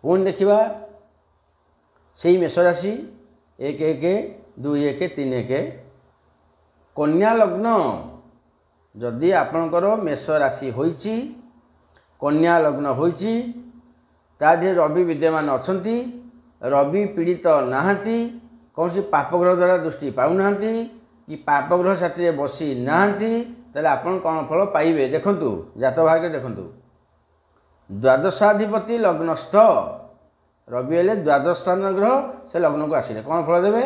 पुणी देखा से मेष राशि 1-1-2-1-3-1 कन्या लग्न जदि आपणकर मेष राशि होइछि कन्या लग्न होइछि ताधे रवि विद्यमान अछंती रवि पीड़ित नाहांती कौन सी पापग्रह द्वारा दृष्टि पाउनाहांती कि पापग्रह साथी बसी नाहांती ताले आपण कौन फल पाइबे देखंतु जात भाग्य देखंतु द्वादशाधिपति लग्नस्थ रवि हेले द्वादश स्थान ग्रह से लग्न को आसिले कौन फल देवे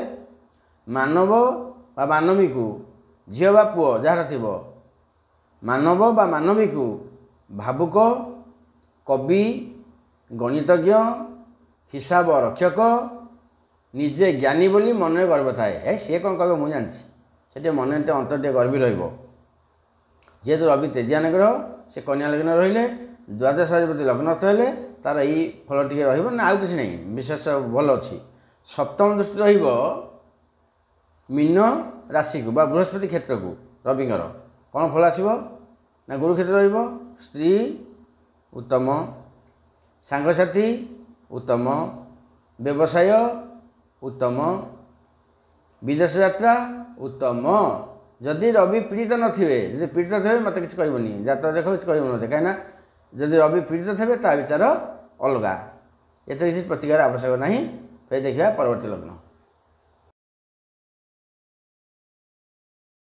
मानव बा मानवी को झील बा पुओ जार थी मानव बा मानवी को भावुक कवि गणितज्ञ हिसाब रक्षक निजे ज्ञानी बोली मन में गर्व थाए सी कौन कह मुझे जानसी से मन अंतर टे गर्वी जेहेतु रवि तेजियान ग्रह से कन्या लग्न रहिले द्वादशाधिपति लग्नस्थ हेले तार यही फल टी रहा किसी नहीं विशेष भल अच्छी सप्तम दृष्टि रहिबो मीन राशि को बृहस्पति क्षेत्र को रविंगर कौन फल आसो ना गुरु क्षेत्र रहिबो स्त्री उत्तम सांगसाथी उत्तम व्यवसाय उत्तम विदेश यात्रा उत्तम जदि रवि पीड़ित नथिबे जदि पीड़ित थे मत किसी कहबनी जात देख किसी कहबन मत कहीं जदि रवि पीड़ित थे ता विचार अलग एत किसी प्रतिकार आवश्यक ना फिर देखा परवर्ती लग्न।